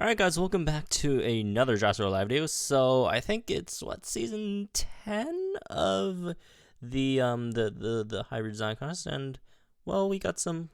Alright guys, welcome back to another Jurassic live video. So I think it's season 10 of the hybrid design contest, and we got some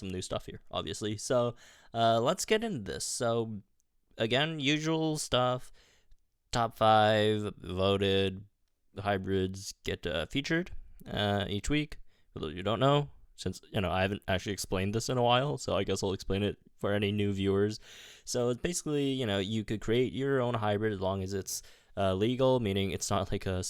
new stuff here, obviously. So let's get into this. So again, usual stuff, top 5 voted hybrids get featured each week. For those you don't know, since I haven't actually explained this in a while, so I guess I'll explain it for any new viewers. So it's basically, you could create your own hybrid as long as it's legal, meaning it's not like a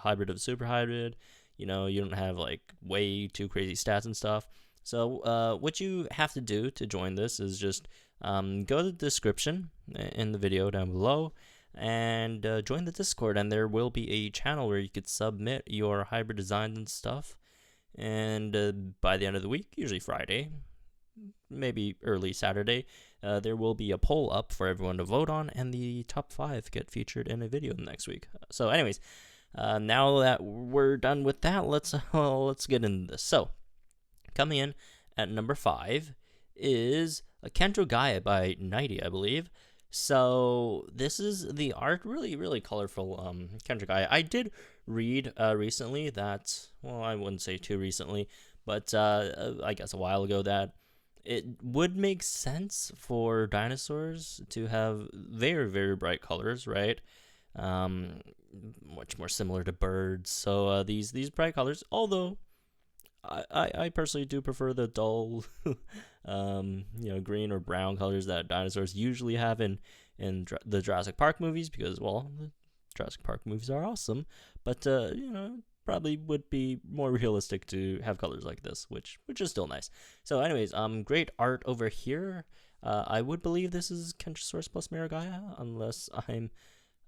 hybrid of super hybrid. You don't have like way too crazy stats and stuff. So what you have to do to join this is just go to the description in the video down below and join the Discord, and there will be a channel where you could submit your hybrid designs and stuff. And by the end of the week, usually Friday, maybe early Saturday, there will be a poll up for everyone to vote on, and the top 5 get featured in a video next week. So anyways, now that we're done with that, let's get into this. So coming in at number 5 is a Kendra Gaia by 90, I believe. So this is the art, really colorful Kendra Gaia. I did read recently that, well, I wouldn't say too recently, but I guess a while ago, that it would make sense for dinosaurs to have very bright colors, right? Much more similar to birds. So these bright colors, although I personally do prefer the dull green or brown colors that dinosaurs usually have in the Jurassic Park movies, because, well, the Jurassic Park movies are awesome, but probably would be more realistic to have colors like this, which is still nice. So anyways, great art over here. I would believe this is Kentrosaurus plus Miragaia, unless I'm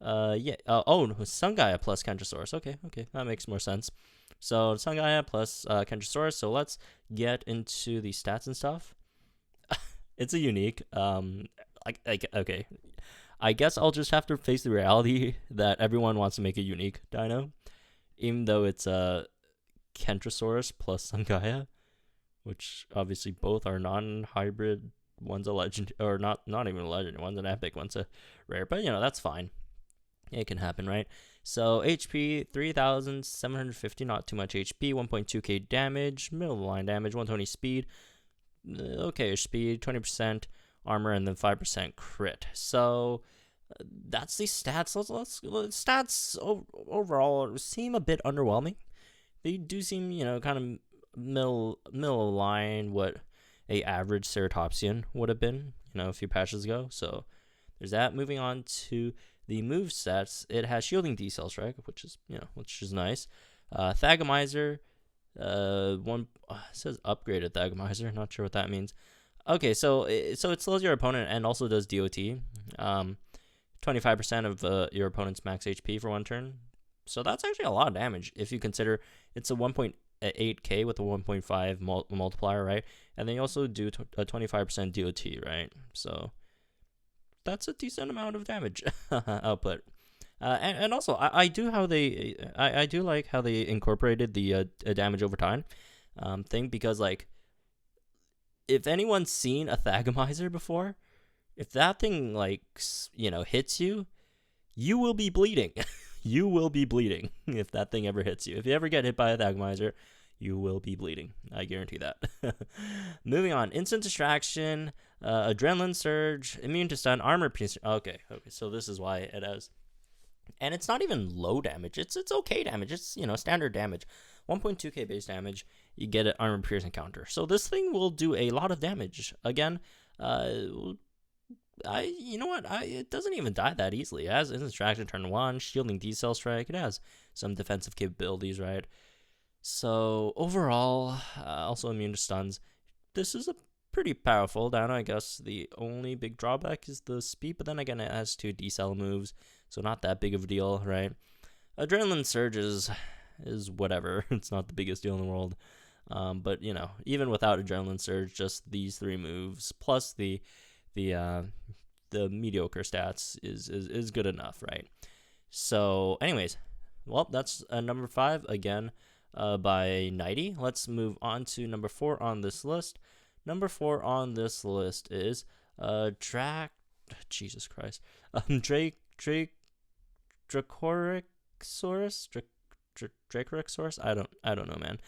Sun Gaia plus Kentrosaurus. Okay, that makes more sense. So Sun Gaia plus Kentrosaurus. So let's get into the stats and stuff. It's a unique. Okay, I guess I'll just have to face the reality that everyone wants to make a unique dino, even though it's a Kentrosaurus plus Sun Gaia, which obviously both are non-hybrid. One's a legend, or not even a legend. One's an epic, one's a rare, but that's fine. It can happen, right? So HP 3,750, not too much HP, 1.2k damage, middle of the line damage, 120 speed, okay speed, 20% armor, and then 5% crit. So that's the stats. Stats overall seem a bit underwhelming. They do seem, kind of middle of the line, what a average Ceratopsian would have been, a few patches ago. So there's that. Moving on to the move sets, it has shielding decel strike, which is nice. Thagomizer, it says upgraded Thagomizer. Not sure what that means. Okay, so it slows your opponent and also does DOT. 25% of your opponent's max HP for one turn. So that's actually a lot of damage if you consider it's a 1.8k with a 1.5 multiplier, right? And then you also do a 25% DOT, right? So that's a decent amount of damage output. And also, I do like how they incorporated the damage over time thing, because, like, if anyone's seen a Thagomizer before, if that thing, like, hits you, you will be bleeding. You will be bleeding if that thing ever hits you. If you ever get hit by a Thagomizer, you will be bleeding. I guarantee that. Moving on. Instant distraction, adrenaline surge, immune to stun, armor piercing. Okay. So this is why it has. And it's not even low damage. It's okay damage. It's, standard damage. 1.2k base damage. You get an armor piercing counter. So this thing will do a lot of damage. Again, it doesn't even die that easily. It has instant distraction turn 1, shielding decel strike. It has some defensive capabilities, right? So overall, also immune to stuns. This is a pretty powerful dino. I guess the only big drawback is the speed, but then again, it has 2 decel moves, so not that big of a deal, right? Adrenaline surge is whatever. It's not the biggest deal in the world. But even without adrenaline surge, just these 3 moves plus the mediocre stats is good enough, right? So anyways, well, that's number 5 again. By 90. Let's move on to number 4 on this list. Number 4 on this list is Jesus Christ. Dracoryxsaurus? Dracoryxsaurus? I don't know, man.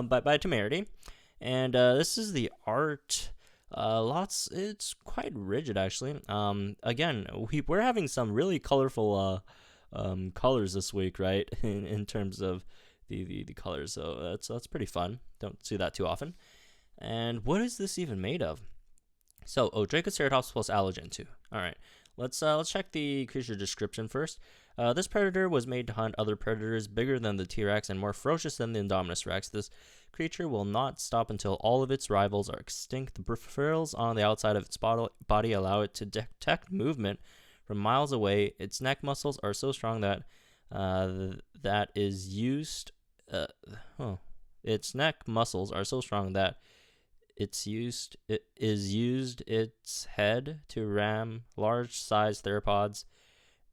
By Temerity. And this is the art. It's quite rigid, actually. Again, we're having some really colorful colors this week, right? In terms of the colors, so that's pretty fun. Don't see that too often. And what is this even made of? So, Dracoceratops plus allergen 2. All right, let's check the creature description first. This predator was made to hunt other predators bigger than the T-Rex and more ferocious than the Indominus Rex. This creature will not stop until all of its rivals are extinct. The peripherals on the outside of its body allow it to detect movement from miles away. Its neck muscles are so strong that its neck muscles are so strong that it is used its head to ram large-sized theropods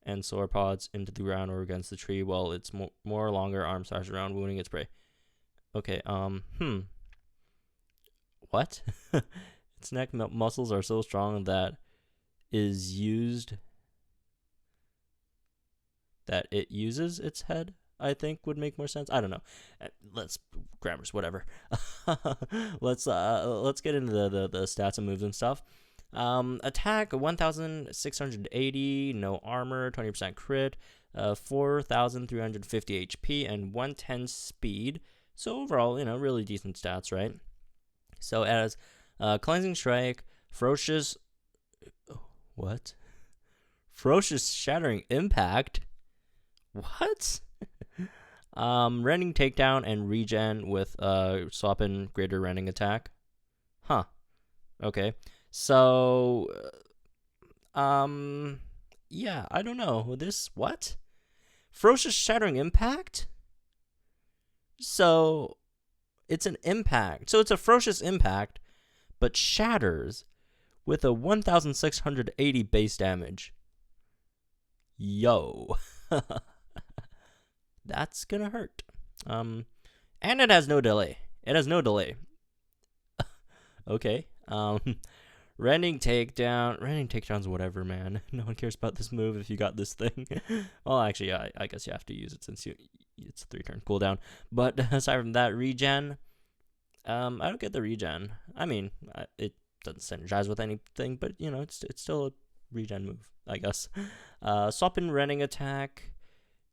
and sauropods into the ground or against the tree, while its more longer arms slash around, wounding its prey. Okay, what? Its neck muscles are so strong that it uses its head, I think would make more sense. I don't know. Grammars, whatever. Let's get into the stats and moves and stuff. Attack 1,680, no armor, 20% crit, 4,350 HP, and 110 speed. So overall, really decent stats, right? So as cleansing strike, ferocious shattering impact. What? Rending takedown and regen with swapping greater rending attack. Huh. Okay. So yeah, I don't know. This what? Ferocious shattering impact? So it's an impact. So it's a ferocious impact, but shatters with a 1,680 base damage. Yo. That's gonna hurt. And it has no delay. Okay. Rending takedown's whatever, man. No one cares about this move if you got this thing. Well, actually, yeah, I guess you have to use it since it's a 3-turn cooldown. But aside from that, regen, I don't get the regen. I mean, it doesn't synergize with anything, but it's still a regen move, I guess. Swap in rending attack.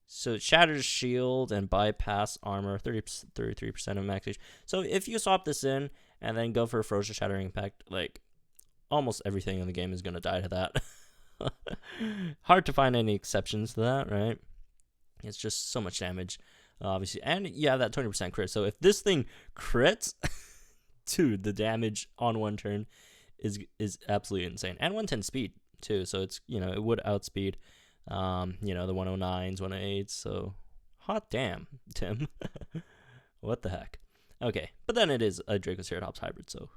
So it shatters shield and bypass armor, 33% of max HP. So if you swap this in and then go for a ferocious shattering impact, like almost everything in the game is gonna die to that. Hard to find any exceptions to that, right? It's just so much damage, obviously, and yeah, that 20% crit. So if this thing crits, dude, the damage on one turn is absolutely insane, and 110 speed too. So it's it would outspeed. The 109s, 108s, so hot damn, Tim. What the heck? Okay, but then it is a Dracoceratops hybrid, so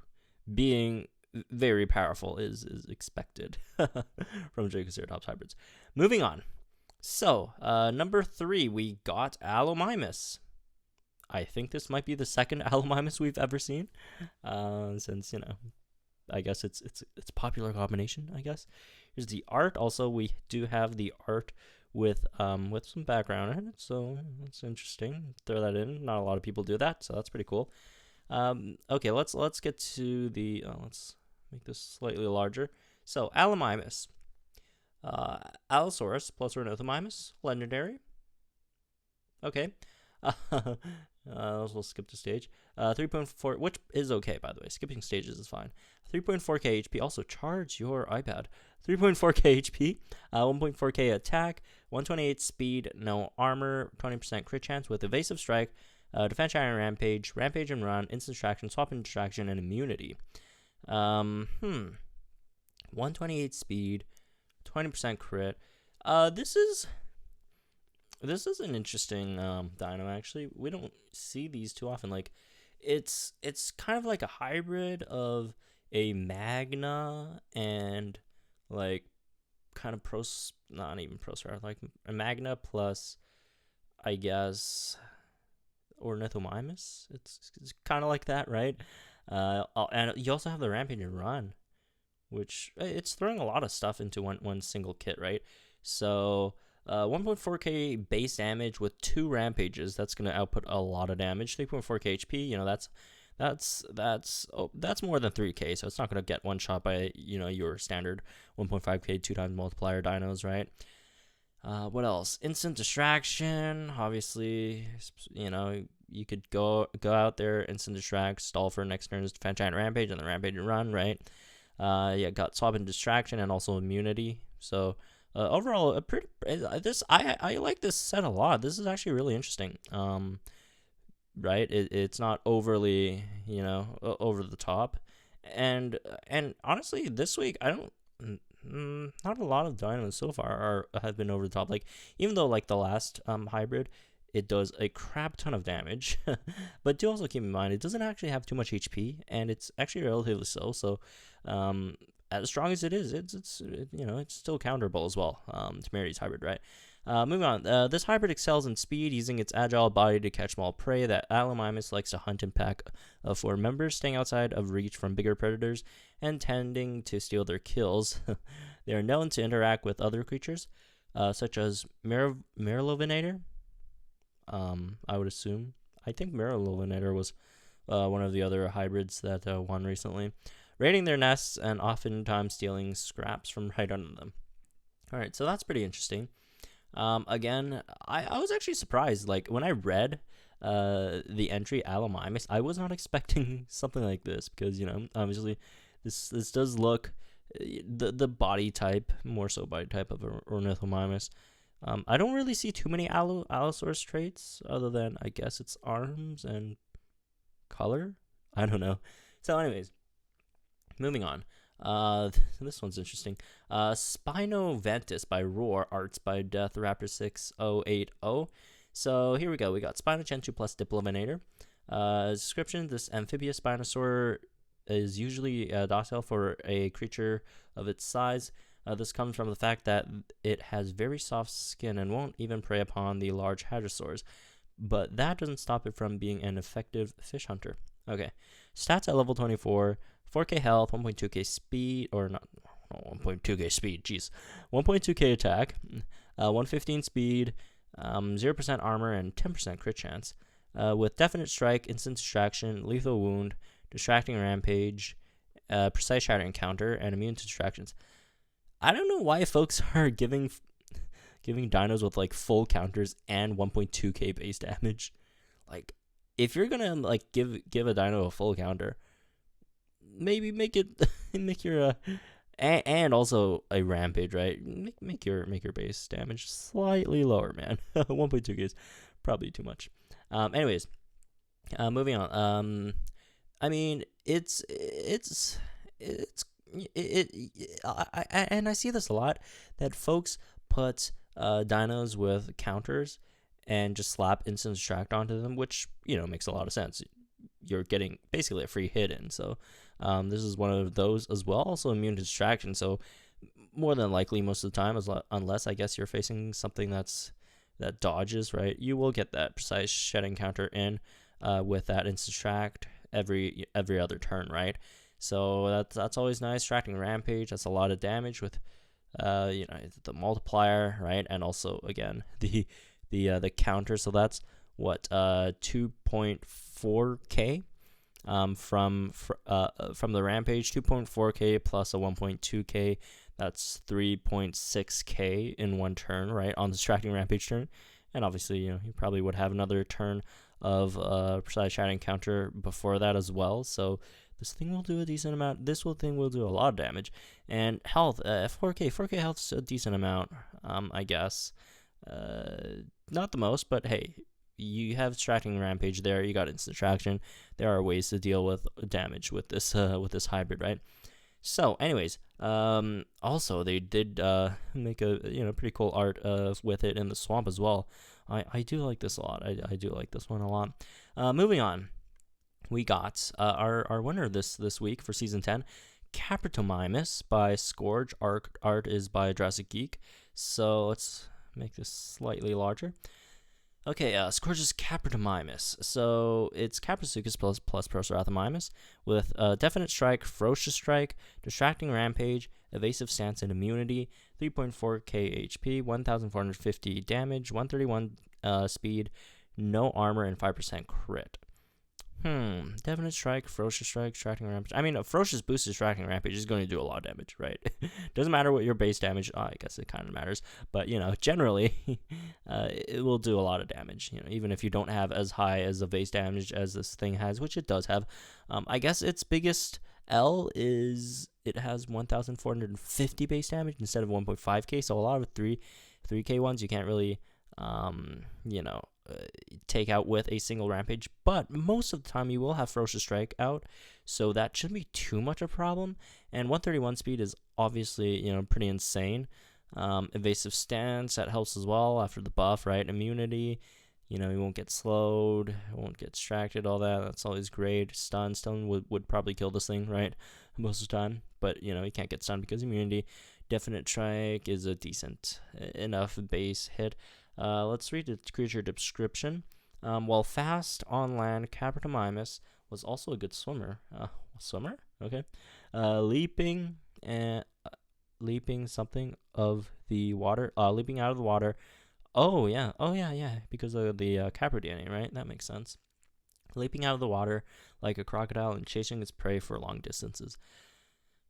being very powerful is expected from Dracoceratops hybrids. Moving on. So, number 3, we got Allomimus. I think this might be the second Allomimus we've ever seen, since, I guess it's a popular combination, I guess. Here's the art. Also, we do have the art with some background in it, so that's interesting. Throw that in. Not a lot of people do that, so that's pretty cool. Okay, let's get to the. Let's make this slightly larger. So, Allomimus, Allosaurus plus Ornithomimus, legendary. Okay. We'll skip the stage. 3.4, which is okay, by the way. Skipping stages is fine. 3.4k HP. Also, charge your iPad. 3.4k HP, 1.4k attack, 128 speed, no armor, 20% crit chance with evasive strike, defense and rampage and run, instant distraction, swap and distraction, and immunity. 128 speed, 20% crit. This is an interesting dino, actually. We don't see these too often. Like, it's kind of like a hybrid of a Magna and like kind of not even like a Magna plus, I guess, Ornithomimus. It's kind of like that, right? And you also have the rampage and run, which it's throwing a lot of stuff into one single kit, right? So 1.4k base damage with 2 rampages. That's gonna output a lot of damage. 3.4k HP. That's more than 3k. So it's not gonna get one shot by your standard 1.5k 2x multiplier dinos, right? What else? Instant distraction. Obviously, you could go out there, instant distract, stall for next turn's Fat Giant Rampage, and the Rampage and run, right? Got swap and distraction, and also immunity. So overall, I like this set a lot. This is actually really interesting. Right? It's not overly over the top, and honestly, this week I don't. Not a lot of dinos so far have been over the top. Like, even though like the last hybrid, it does a crap ton of damage, but do also keep in mind it doesn't actually have too much HP, and it's actually relatively slow. So, as strong as it is, it's still counterable as well. To Mary's hybrid, right? Moving on. This hybrid excels in speed, using its agile body to catch small prey that Allomimus likes to hunt in pack of 4 members, staying outside of reach from bigger predators and tending to steal their kills. They are known to interact with other creatures, such as Merilovinator. I would assume. I think Merilovinator was one of the other hybrids that won recently, raiding their nests and oftentimes stealing scraps from right under them. All right, so that's pretty interesting. Again, I was actually surprised. Like, when I read the entry Allomimus, I was not expecting something like this, because obviously this does look the body type, more so body type of Ornithomimus. I don't really see too many Allosaurus traits, other than I guess its arms and color. I don't know. So anyways, moving on. This one's interesting. Spinoventus by Roar, arts by Death Raptor 6080. So here we go. We got Spinochentu plus Diplominator. Description: this amphibious Spinosaur is usually docile for a creature of its size. This comes from the fact that it has very soft skin and won't even prey upon the large hadrosaurs. But that doesn't stop it from being an effective fish hunter. Okay. Stats at level 24. 4k health, 1.2k speed, or not 1.2k speed, jeez. 1.2k attack, 115 speed, 0% armor, and 10% crit chance. With definite strike, instant distraction, lethal wound, distracting rampage, precise shattering counter, and immune to distractions. I don't know why folks are giving dinos with like full counters and 1.2k base damage. Like, if you're gonna like give a dino a full counter, maybe make your and also a rampage, right? Make your base damage slightly lower, man. 1.2k is probably too much. Anyways, moving on. I mean, I see this a lot, that folks put dinos with counters and just slap instant distract onto them, which makes a lot of sense. You're getting basically a free hit in, so this is one of those as well. Also immune to distraction, so more than likely most of the time, unless I guess you're facing something that dodges, right, you will get that precise shedding counter in with that instant distract every other turn, right? So that's always nice. Distracting rampage, that's a lot of damage with the multiplier, right? And also again the counter, so that's what 2.4k from the rampage. 2.4k plus a 1.2k, that's 3.6k in one turn, right, on the distracting rampage turn. And obviously you probably would have another turn of precise shattering counter before that as well. So this thing will do a decent amount. Thing will do a lot of damage. And health, 4k health's a decent amount, I guess. Not the most, but hey, you have distracting rampage there. You got instant distraction. There are ways to deal with damage with this hybrid, right? So, anyways, also they did make a pretty cool art with it in the swamp as well. I do like this a lot. I do like this one a lot. Moving on, we got our winner this week for season 10, Capritomimus by Scourge. Art is by Jurassic Geek. So let's make this slightly larger. Okay, Scourge's Capromymus. So it's Caprasuchus plus Procerathomimus with Definite Strike, Ferocious Strike, Distracting Rampage, Evasive Stance, and Immunity. 3.4k HP, 1,450 damage, 131 speed, no armor, and 5% crit. Definite Strike, Ferocious Strike, Distracting Rampage. I mean, a Ferocious boost Distracting Rampage is going to do a lot of damage, right? Doesn't matter what your base damage. I guess it kind of matters, but generally, it will do a lot of damage. Even if you don't have as high as the base damage as this thing has, which it does have. I guess its biggest L is it has 1,450 base damage instead of 1.5k. So a lot of 3k ones you can't really, take out with a single rampage, but most of the time you will have Ferocious Strike out, so that shouldn't be too much of a problem. And 131 speed is obviously pretty insane. Evasive Stance, that helps as well after the buff, right? Immunity, you won't get slowed, won't get distracted, all that's always great. Stun would probably kill this thing, right, most of the time, but you can't get stunned because immunity. Definite Strike is a decent enough base hit. Let's read the creature description. While fast on land, Capromymus was also a good swimmer. Swimmer? Okay. Leaping something of the water. Leaping out of the water. Oh yeah, because of the Capra DNA, right? That makes sense. Leaping out of the water like a crocodile and chasing its prey for long distances.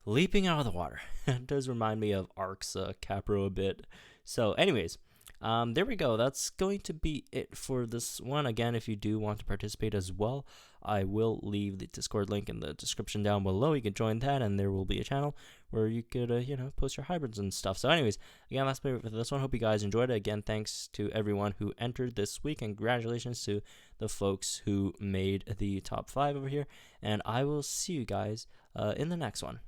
Leaping out of the water. It does remind me of Ark's Capra a bit. So, anyways. There we go. That's going to be it for this one. Again, if you do want to participate as well, I will leave the Discord link in the description down below. You can join that, and there will be a channel where you could, post your hybrids and stuff. So anyways, again, that's it for this one. Hope you guys enjoyed it. Again, thanks to everyone who entered this week, and congratulations to the folks who made the top 5 over here. And I will see you guys in the next one.